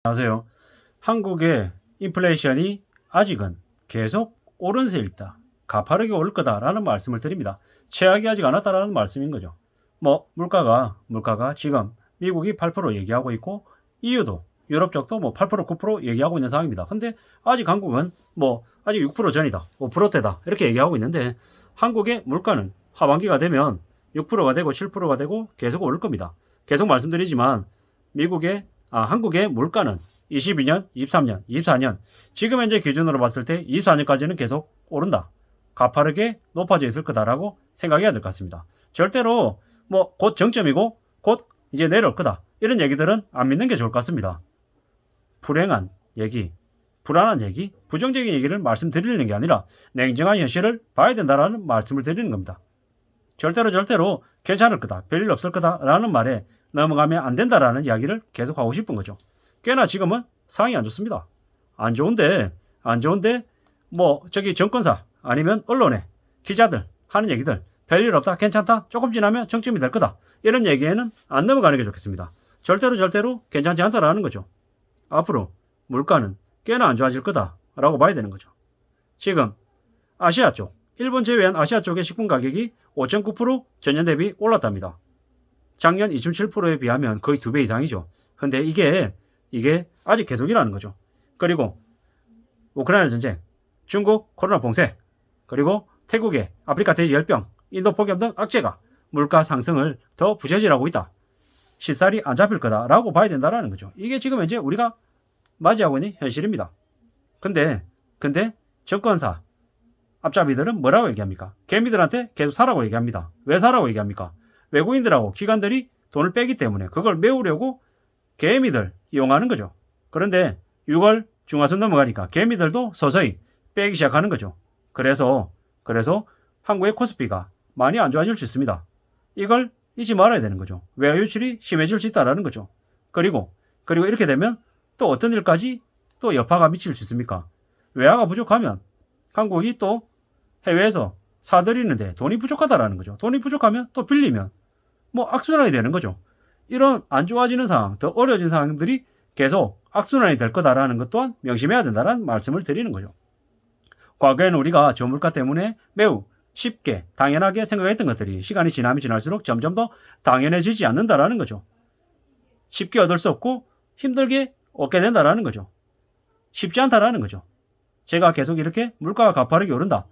안녕하세요. 한국의 인플레이션이 아직은 계속 오른세 있다. 가파르게 오를 거다라는 말씀을 드립니다. 최악이 아직 안 왔다라는 말씀인 거죠. 물가가 지금 미국이 8% 얘기하고 있고 EU도 유럽 쪽도 8% 9% 얘기하고 있는 상황입니다. 근데 아직 한국은 아직 6% 전이다. 5%대다. 이렇게 얘기하고 있는데 한국의 물가는 하반기가 되면 6%가 되고 7%가 되고 계속 오를 겁니다. 계속 말씀드리지만 한국의 물가는 22년, 23년, 24년 지금 현재 기준으로 봤을 때 24년까지는 계속 오른다. 가파르게 높아져 있을 거다라고 생각해야 될 것 같습니다. 절대로 곧 정점이고 곧 이제 내려올 거다. 이런 얘기들은 안 믿는 게 좋을 것 같습니다. 불행한 얘기, 불안한 얘기, 부정적인 얘기를 말씀드리는 게 아니라 냉정한 현실을 봐야 된다라는 말씀을 드리는 겁니다. 절대로 괜찮을 거다, 별일 없을 거다라는 말에 넘어가면 안 된다라는 이야기를 계속 하고 싶은 거죠. 꽤나 지금은 상황이 안 좋습니다. 안 좋은데 저기 정권사 아니면 언론에 기자들 하는 얘기들 별일 없다, 괜찮다, 조금 지나면 정점이 될 거다 이런 얘기에는 안 넘어가는 게 좋겠습니다. 절대로 괜찮지 않다라는 거죠. 앞으로 물가는 꽤나 안 좋아질 거다라고 봐야 되는 거죠. 지금 아시아 쪽, 일본 제외한 아시아 쪽의 식품 가격이 5.9% 전년 대비 올랐답니다. 작년 2.7%에 비하면 거의 2배 이상이죠. 근데 이게 아직 계속이라는 거죠. 그리고 우크라이나 전쟁, 중국 코로나 봉쇄, 그리고 태국의 아프리카 돼지 열병, 인도 폭염 등 악재가 물가 상승을 더 부재질하고 있다. 시살이 안 잡힐 거다라고 봐야 된다라는 거죠. 이게 지금 현재 우리가 맞이하고 있는 현실입니다. 근데 정권사 앞잡이들은 뭐라고 얘기합니까? 개미들한테 계속 사라고 얘기합니다. 왜 사라고 얘기합니까? 외국인들하고 기관들이 돈을 빼기 때문에 그걸 메우려고 개미들 이용하는 거죠. 그런데 6월 중하순 넘어가니까 개미들도 서서히 빼기 시작하는 거죠. 그래서 한국의 코스피가 많이 안 좋아질 수 있습니다. 이걸 잊지 말아야 되는 거죠. 외화 유출이 심해질 수 있다는 거죠. 그리고 이렇게 되면 또 어떤 일까지 또 여파가 미칠 수 있습니까? 외화가 부족하면 한국이 또 해외에서 사들이는데 돈이 부족하다라는 거죠. 돈이 부족하면 또 빌리면 악순환이 되는 거죠. 이런 안 좋아지는 상황, 더 어려워진 상황들이 계속 악순환이 될 거다라는 것 또한 명심해야 된다는 말씀을 드리는 거죠. 과거에는 우리가 저물가 때문에 매우 쉽게 당연하게 생각했던 것들이 시간이 지나면 지날수록 점점 더 당연해지지 않는다라는 거죠. 쉽게 얻을 수 없고 힘들게 얻게 된다라는 거죠. 쉽지 않다라는 거죠. 제가 계속 이렇게 물가가 가파르게 오른다.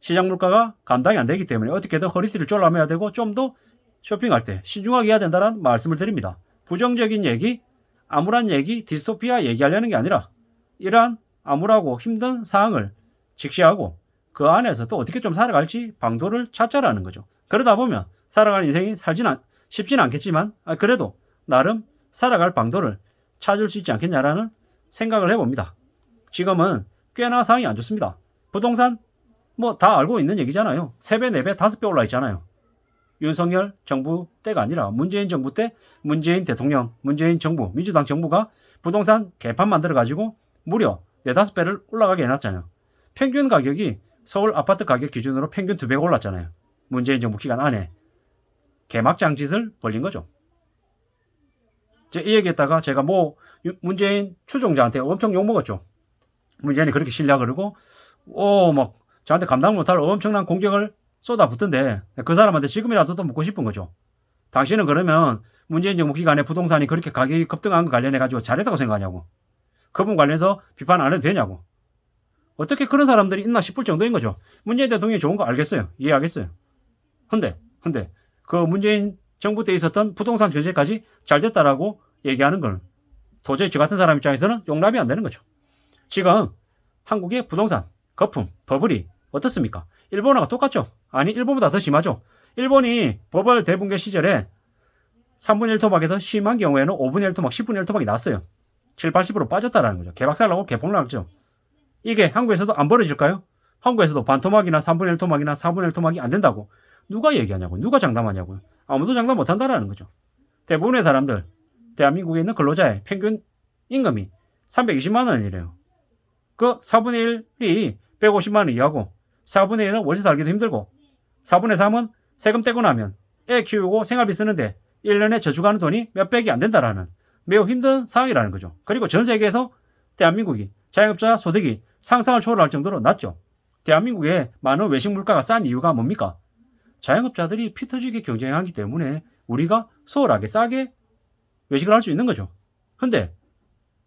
시장 물가가 감당이 안 되기 때문에 어떻게든 허리띠를 졸라매야 되고 좀 더 쇼핑할 때 신중하게 해야 된다는 말씀을 드립니다. 부정적인 얘기, 암울한 얘기, 디스토피아 얘기하려는 게 아니라 이러한 암울하고 힘든 상황을 직시하고 그 안에서 또 어떻게 좀 살아갈지 방도를 찾자라는 거죠. 그러다 보면 살아가는 인생이 쉽지는 않겠지만 그래도 나름 살아갈 방도를 찾을 수 있지 않겠냐라는 생각을 해봅니다. 지금은 꽤나 상황이 안 좋습니다. 부동산 다 알고 있는 얘기잖아요. 3배, 4배, 5배 올라 있잖아요. 윤석열 정부 때가 아니라 문재인 정부 때 문재인 대통령, 문재인 정부, 민주당 정부가 부동산 개판 만들어가지고 무려 4, 5배를 올라가게 해놨잖아요. 평균 가격이 서울 아파트 가격 기준으로 평균 2배가 올랐잖아요. 문재인 정부 기간 안에 개막장 짓을 벌린 거죠. 이 얘기했다가 제가 문재인 추종자한테 엄청 욕먹었죠. 문재인이 그렇게 실력을 하고 저한테 감당 못할 엄청난 공격을 쏟아붓던데 그 사람한테 지금이라도 또 묻고 싶은 거죠. 당신은 그러면 문재인 정부 기간에 부동산이 그렇게 가격이 급등한 거 관련해가지고 잘했다고 생각하냐고. 그분 관련해서 비판 안 해도 되냐고. 어떻게 그런 사람들이 있나 싶을 정도인 거죠. 문재인 대통령이 좋은 거 알겠어요. 이해하겠어요. 근데 그 문재인 정부 때 있었던 부동산 정책까지 잘 됐다라고 얘기하는 건 도저히 저 같은 사람 입장에서는 용납이 안 되는 거죠. 지금 한국의 부동산 거품, 버블이 어떻습니까? 일본하고 똑같죠? 아니, 일본보다 더 심하죠? 일본이 버블 대붕괴 시절에 3분의 1 토막에서 심한 경우에는 5분의 1 토막, 10분의 1 토막이 났어요. 7, 80% 빠졌다라는 거죠. 개박살나고 개폭락죠. 이게 한국에서도 안 벌어질까요? 한국에서도 반토막이나 3분의 1 토막이나 4분의 1 토막이 안 된다고 누가 얘기하냐고요? 누가 장담하냐고요? 아무도 장담 못 한다라는 거죠. 대부분의 사람들, 대한민국에 있는 근로자의 평균 임금이 320만 원이래요. 그 4분의 1이 150만 원 이하고 4분의 1은 월세 살기도 힘들고 4분의 3은 세금 떼고 나면 애 키우고 생활비 쓰는데 1년에 저축하는 돈이 몇백이 안 된다라는 매우 힘든 상황이라는 거죠. 그리고 전 세계에서 대한민국이 자영업자 소득이 상상을 초월할 정도로 낮죠. 대한민국에 많은 외식 물가가 싼 이유가 뭡니까? 자영업자들이 피 터지게 경쟁하기 때문에 우리가 수월하게 싸게 외식을 할 수 있는 거죠. 근데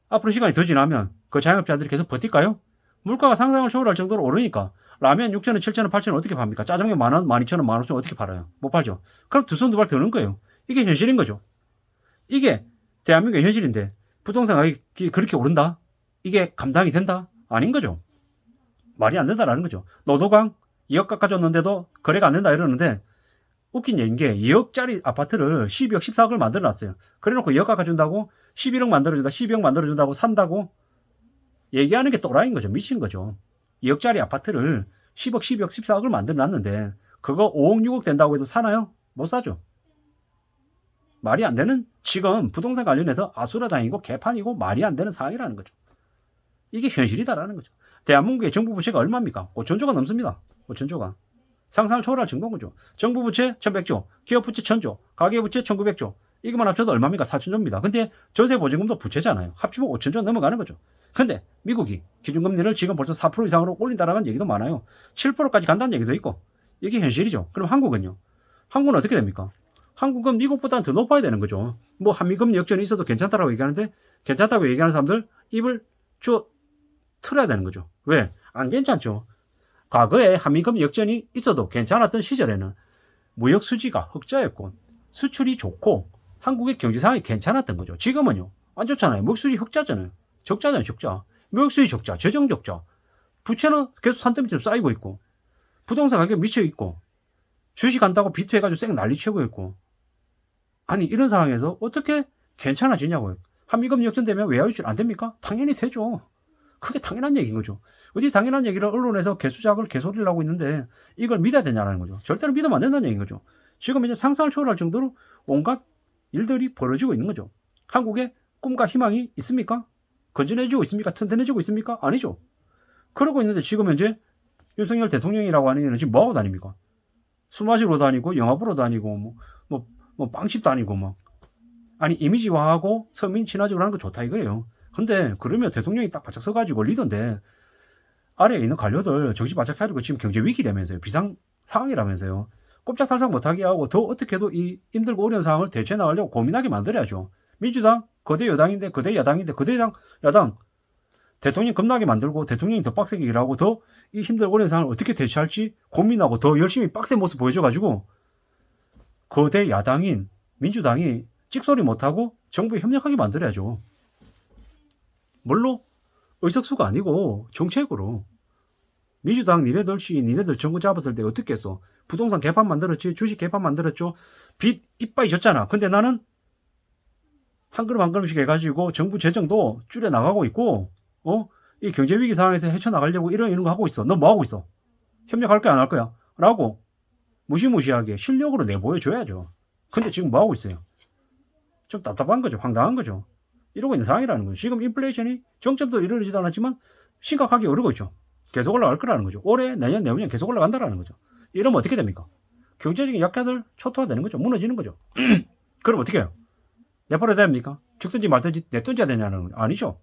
앞으로 시간이 더 지나면 그 자영업자들이 계속 버틸까요? 물가가 상상을 초월할 정도로 오르니까 라면 6,000원, 7,000원, 8,000원 어떻게 팝니까? 짜장면 만원, 12,000원, 15,000원 어떻게 팔아요? 못 팔죠. 그럼 두 손 두 발 드는 거예요. 이게 현실인 거죠. 이게 대한민국의 현실인데 부동산 가격이 그렇게 오른다? 이게 감당이 된다? 아닌 거죠. 말이 안 된다라는 거죠. 노도강 2억 깎아줬는데도 거래가 안 된다 이러는데 웃긴 얘기인 게 2억짜리 아파트를 12억, 14억을 만들어놨어요. 그래놓고 2억 깎아준다고 11억 만들어준다, 12억 만들어준다고 산다고 얘기하는 게 또라이인 거죠. 미친 거죠. 2억짜리 아파트를 10억, 12억, 14억을 만들어놨는데 그거 5억, 6억 된다고 해도 사나요? 못 사죠. 말이 안 되는 지금 부동산 관련해서 아수라장이고 개판이고 말이 안 되는 상황이라는 거죠. 이게 현실이다라는 거죠. 대한민국의 정부 부채가 얼마입니까? 5천조가 넘습니다. 5천조가. 상상을 초월할 정도인 거죠. 정부 부채 1100조, 기업 부채 1000조, 가계부채 1900조. 이것만 합쳐도 얼마입니까? 4000조입니다. 근데 전세 보증금도 부채잖아요. 합치면 5000조 넘어가는 거죠. 근데 미국이 기준금리를 지금 벌써 4% 이상으로 올린다라는 얘기도 많아요. 7%까지 간다는 얘기도 있고. 이게 현실이죠. 그럼 한국은요? 한국은 어떻게 됩니까? 한국은 미국보다는 더 높아야 되는 거죠. 뭐 한미금리 역전이 있어도 괜찮다라고 얘기하는데 괜찮다고 얘기하는 사람들 입을 틀어야 되는 거죠. 왜? 안 괜찮죠. 과거에 한미금리 역전이 있어도 괜찮았던 시절에는 무역 수지가 흑자였고 수출이 좋고 한국의 경제 상황이 괜찮았던 거죠. 지금은요. 안 좋잖아요. 무역 수지 흑자잖아요. 적자잖아요. 적자. 무역 수지 적자, 재정 적자. 부채는 계속 산더미처럼 쌓이고 있고 부동산 가격 미쳐 있고 주식 한다고 비트해가지고 쌩 난리치고 있고 아니 이런 상황에서 어떻게 괜찮아지냐고요. 한미금리 역전되면 외화 유출 안 됩니까? 당연히 되죠. 그게 당연한 얘기인 거죠. 어디 당연한 얘기를 언론에서 개수작을 개소리를 하고 있는데 이걸 믿어야 되냐는 거죠. 절대로 믿으면 안 된다는 얘기인 거죠. 지금 이제 상상을 초월할 정도로 온갖 일들이 벌어지고 있는 거죠. 한국에 꿈과 희망이 있습니까? 건전해지고 있습니까? 튼튼해지고 있습니까? 아니죠. 그러고 있는데 지금 현재 윤석열 대통령이라고 하는 애는 지금 뭐하고 다닙니까? 술 마시러 다니고 영화 보러 다니고 빵집 다니고 막 아니 이미지화하고 서민 친화적으로 하는 거 좋다 이거예요. 근데 그러면 대통령이 딱 바짝 서가지고 리더인데 아래에 있는 관료들 정신 바짝 차리고 지금 경제 위기라면서요. 비상 상황이라면서요. 꼼짝달싹 못하게 하고 더 어떻게 해도 이 힘들고 어려운 상황을 대처해 나가려고 고민하게 만들어야죠. 민주당 거대 여당인데 거대 야당인데 거대 야당 대통령 겁나게 만들고 대통령이 더 빡세게 일하고 더 이 힘들고 어려운 상황을 어떻게 대처할지 고민하고 더 열심히 빡센 모습 보여줘가지고 거대 야당인 민주당이 찍소리 못하고 정부에 협력하게 만들어야죠. 물론 의석수가 아니고 정책으로 민주당 니네들 정부 잡았을 때 어떻게 했어? 부동산 개판 만들었지, 주식 개판 만들었죠. 빚 이빠이 졌잖아. 근데 나는 한 걸음 한 걸음씩 해가지고 정부 재정도 줄여 나가고 있고, 이 경제 위기 상황에서 헤쳐나가려고 이런 거 하고 있어. 너 뭐 하고 있어? 협력할 거야 안 할 거야? 라고 무시무시하게 실력으로 내보여줘야죠. 근데 지금 뭐 하고 있어요? 좀 답답한 거죠. 황당한 거죠. 이러고 있는 상황이라는 거죠. 지금 인플레이션이 정점도 이르지도 않았지만 심각하게 오르고 있죠. 계속 올라갈 거라는 거죠. 올해, 내년, 내후년 계속 올라간다라는 거죠. 이러면 어떻게 됩니까? 경제적인 약자들 초토화되는 거죠. 무너지는 거죠. 그럼 어떻게 해요? 내버려야 됩니까? 죽든지 말든지 내던져야 되냐는 거 아니죠.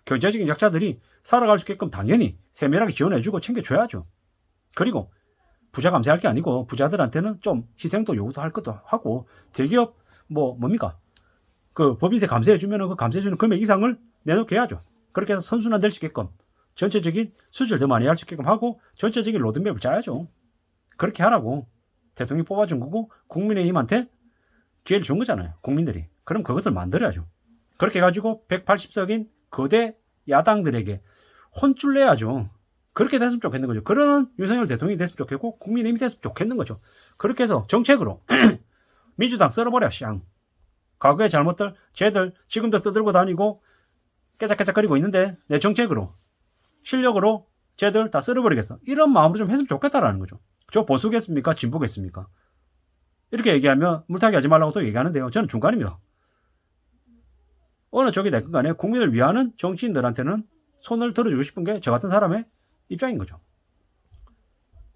경제적인 약자들이 살아갈 수 있게끔 당연히 세밀하게 지원해주고 챙겨줘야죠. 그리고 부자 감세할 게 아니고 부자들한테는 좀 희생도 요구도 할 것도 하고 대기업 뭡니까? 그 법인세 감세해주면 그 감세해주는 금액 이상을 내놓게 해야죠. 그렇게 해서 선순환될 수 있게끔 전체적인 수주를 더 많이 할 수 있게끔 하고 전체적인 로드맵을 짜야죠. 그렇게 하라고 대통령이 뽑아준 거고 국민의힘한테 기회를 준 거잖아요. 국민들이. 그럼 그것들 만들어야죠. 그렇게 해가지고 180석인 거대 야당들에게 혼쭐 내야죠. 그렇게 됐으면 좋겠는 거죠. 그러는 윤석열 대통령이 됐으면 좋겠고 국민의힘이 됐으면 좋겠는 거죠. 그렇게 해서 정책으로 민주당 썰어버려 쌍. 과거의 잘못들 쟤들 지금도 떠들고 다니고 깨작깨작거리고 있는데 내 정책으로 실력으로 쟤들 다 썰어버리겠어. 이런 마음으로 좀 했으면 좋겠다라는 거죠. 저 보수겠습니까? 진보겠습니까? 이렇게 얘기하면 물타기 하지 말라고 또 얘기하는데요. 저는 중간입니다. 어느 쪽이 됐건 간에 국민을 위하는 정치인들한테는 손을 들어주고 싶은 게 저 같은 사람의 입장인 거죠.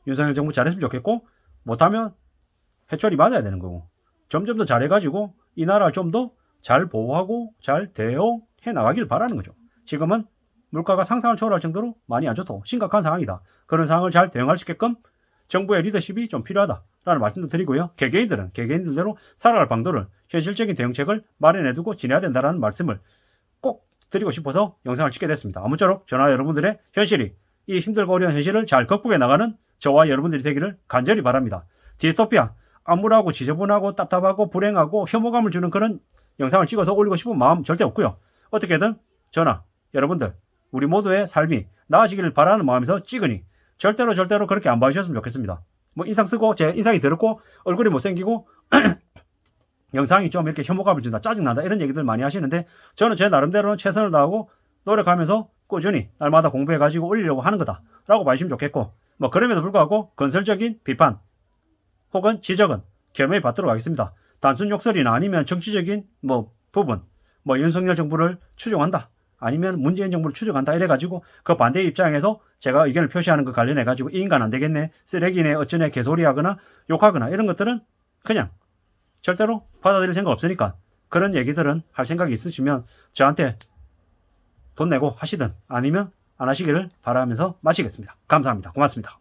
윤석열 정부 잘했으면 좋겠고 못하면 해초리 맞아야 되는 거고 점점 더 잘해가지고 이 나라를 좀 더 잘 보호하고 잘 대응해 나가길 바라는 거죠. 지금은 물가가 상상을 초월할 정도로 많이 안 좋고 심각한 상황이다. 그런 상황을 잘 대응할 수 있게끔 정부의 리더십이 좀 필요하다라는 말씀도 드리고요. 개개인들은 개개인들대로 살아갈 방도를 현실적인 대응책을 마련해두고 지내야 된다는 말씀을 꼭 드리고 싶어서 영상을 찍게 됐습니다. 아무쪼록 저나 여러분들의 현실이 이 힘들고 어려운 현실을 잘 극복해 나가는 저와 여러분들이 되기를 간절히 바랍니다. 디스토피아, 암울하고 지저분하고 답답하고 불행하고 혐오감을 주는 그런 영상을 찍어서 올리고 싶은 마음 절대 없고요. 어떻게든 저나 여러분들 우리 모두의 삶이 나아지기를 바라는 마음에서 찍으니 절대로 그렇게 안 봐주셨으면 좋겠습니다. 뭐 인상 쓰고 제 인상이 더럽고 얼굴이 못생기고 영상이 좀 이렇게 혐오감을 준다, 짜증난다 이런 얘기들 많이 하시는데 저는 제 나름대로는 최선을 다하고 노력하면서 꾸준히 날마다 공부해가지고 올리려고 하는 거다라고 봐주시면 좋겠고, 뭐 그럼에도 불구하고 건설적인 비판 혹은 지적은 겸허히 받도록 하겠습니다. 단순 욕설이나 아니면 정치적인 뭐 부분, 뭐 윤석열 정부를 추종한다, 아니면 문재인 정부를 추종한다 이래가지고 그 반대 입장에서 제가 의견을 표시하는 거 관련해가지고 이 인간 안 되겠네, 쓰레기네, 어쩌네 개소리하거나 욕하거나 이런 것들은 그냥 절대로 받아들일 생각 없으니까, 그런 얘기들은 할 생각이 있으시면 저한테 돈 내고 하시든 아니면 안 하시기를 바라면서 마치겠습니다. 감사합니다. 고맙습니다.